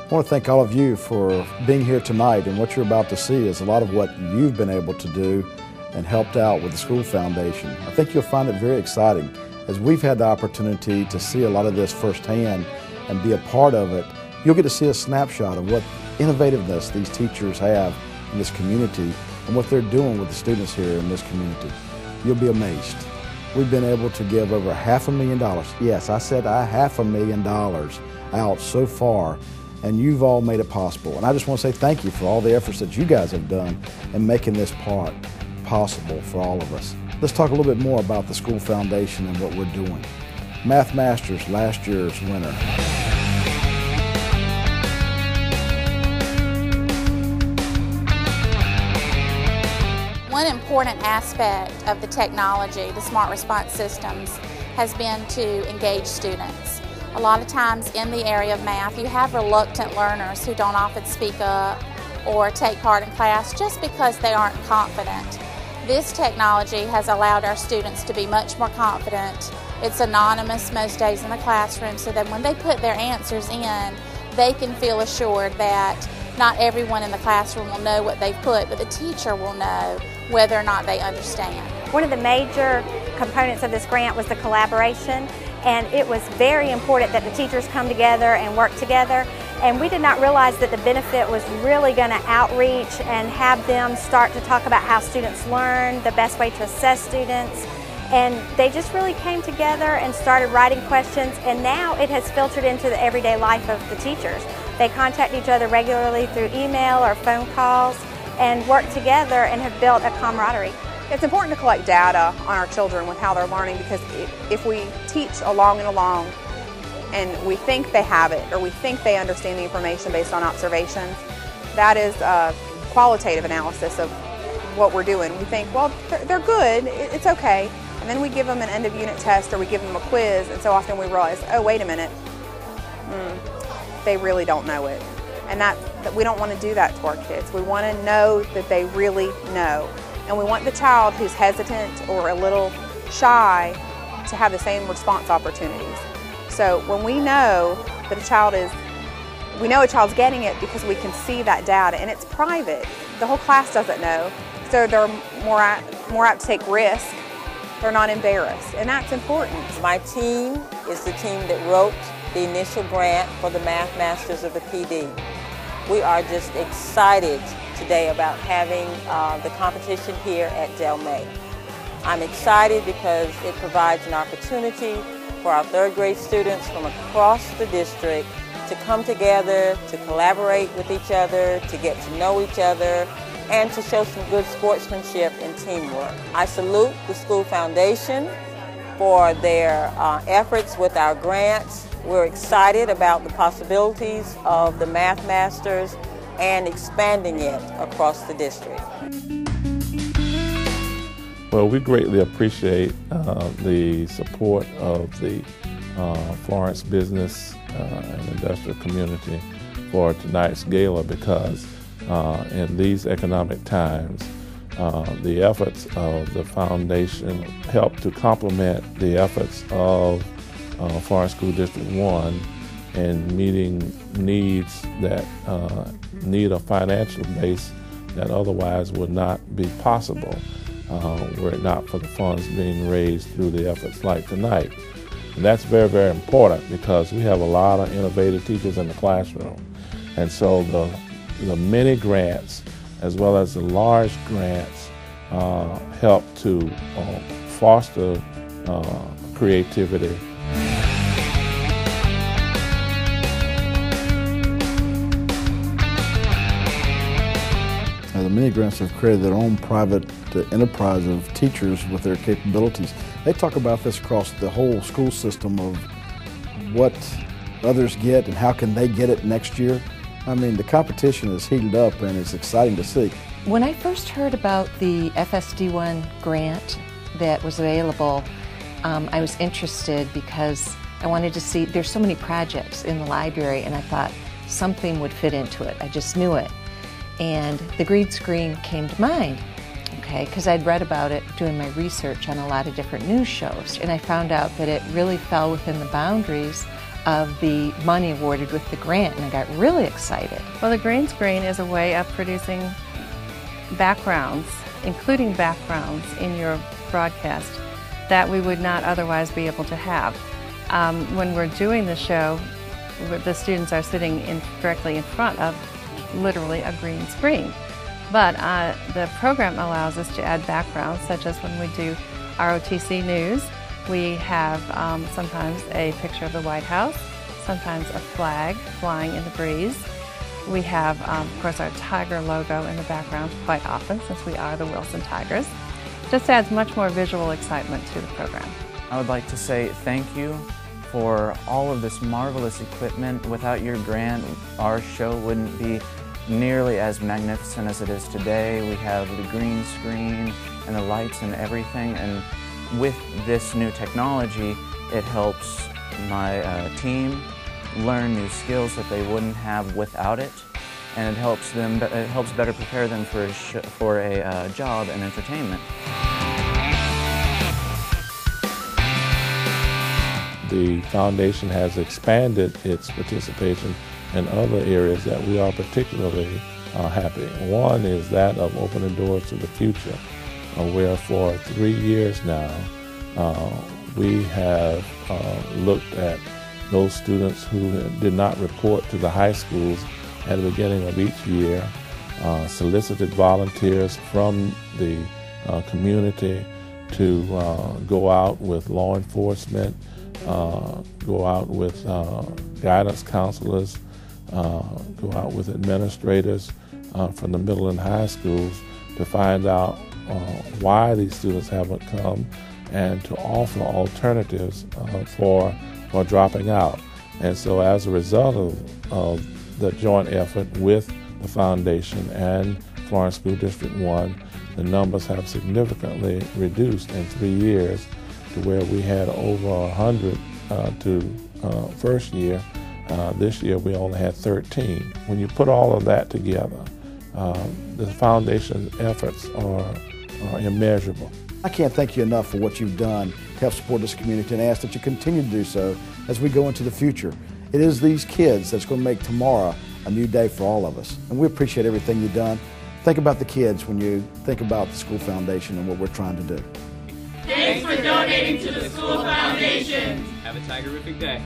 I want to thank all of you for being here tonight, and what you're about to see is a lot of what you've been able to do and helped out with the School Foundation. I think you'll find it very exciting, as we've had the opportunity to see a lot of this firsthand and be a part of it. You'll get to see a snapshot of what innovativeness these teachers have in this community and what they're doing with the students here in this community. You'll be amazed. We've been able to give over $500,000. Yes, I said $500,000 out so far, and you've all made it possible. And I just want to say thank you for all the efforts that you guys have done in making this part possible for all of us. Let's talk a little bit more about the School Foundation and what we're doing. Math Masters, last year's winner. One important aspect of the technology, the smart response systems, has been to engage students. A lot of times in the area of math, you have reluctant learners who don't often speak up or take part in class just because they aren't confident. This technology has allowed our students to be much more confident. It's anonymous most days in the classroom, so that when they put their answers in, they can feel assured that not everyone in the classroom will know what they've put, but the teacher will know whether or not they understand. One of the major components of this grant was the collaboration, and it was very important that the teachers come together and work together. And we did not realize that the benefit was really going to outreach and have them start to talk about how students learn, the best way to assess students. And they just really came together and started writing questions, and now it has filtered into the everyday life of the teachers. They contact each other regularly through email or phone calls and work together and have built a camaraderie. It's important to collect data on our children with how they're learning, because if we teach along and along and we think they have it or we think they understand the information based on observations, that is a qualitative analysis of what we're doing. We think, well, they're good, it's okay. And then we give them an end of unit test or we give them a quiz, and so often we realize, oh, wait a minute, they really don't know it. And that we don't want to do that to our kids. We want to know that they really know. And we want the child who's hesitant or a little shy to have the same response opportunities. So when we know that we know a child's getting it because we can see that data, and it's private. The whole class doesn't know, so they're more apt to take risk. They're not embarrassed, and that's important. My team is the team that wrote the initial grant for the Math Masters of the PD. We are just excited today about having the competition here at Del May. I'm excited because it provides an opportunity for our third grade students from across the district to come together, to collaborate with each other, to get to know each other, and to show some good sportsmanship and teamwork. I salute the School Foundation for their efforts with our grants. We're excited about the possibilities of the Math Masters and expanding it across the district. Well, we greatly appreciate the support of the Florence business and industrial community for tonight's gala, because in these economic times, the efforts of the foundation help to complement the efforts of Florence School District 1 in meeting needs that need a financial base that otherwise would not be possible were it not for the funds being raised through the efforts like tonight. And that's very, very important, because we have a lot of innovative teachers in the classroom. And so the many grants as well as the large grants help to foster creativity. The mini grants have created their own private enterprise of teachers with their capabilities. They talk about this across the whole school system of what others get and how can they get it next year. I mean, the competition is heated up and it's exciting to see. When I first heard about the FSD1 grant that was available, I was interested because I wanted to see, there's so many projects in the library, and I thought something would fit into it. I just knew it. And the green screen came to mind, okay, because I'd read about it doing my research on a lot of different news shows, and I found out that it really fell within the boundaries of the money awarded with the grant, and I got really excited. Well, the green screen is a way of producing backgrounds, including backgrounds in your broadcast that we would not otherwise be able to have. When we're doing the show, the students are sitting directly in front of literally a green screen. But the program allows us to add backgrounds, such as when we do ROTC News, we have sometimes a picture of the White House, sometimes a flag flying in the breeze. We have, of course, our Tiger logo in the background quite often, since we are the Wilson Tigers. Just adds much more visual excitement to the program. I would like to say thank you for all of this marvelous equipment. Without your grant, our show wouldn't be nearly as magnificent as it is today. We have the green screen and the lights and everything, and with this new technology, it helps my team learn new skills that they wouldn't have without it, and it helps better prepare them for a job in entertainment. The foundation has expanded its participation in other areas that we are particularly happy. One is that of opening doors to the future, where for 3 years now we have looked at those students who did not report to the high schools at the beginning of each year, solicited volunteers from the community to go out with law enforcement, go out with guidance counselors, go out with administrators from the middle and high schools to find out why these students haven't come and to offer alternatives for dropping out. And so as a result of the joint effort with the foundation and Florence School District 1, the numbers have significantly reduced in 3 years to where we had over 100 to first year. This year we only had 13. When you put all of that together, the foundation's efforts are immeasurable. I can't thank you enough for what you've done to help support this community, and ask that you continue to do so as we go into the future. It is these kids that's going to make tomorrow a new day for all of us, and we appreciate everything you've done. Think about the kids when you think about the School Foundation and what we're trying to do. Thanks for donating to the School Foundation. Have a Tigerific day.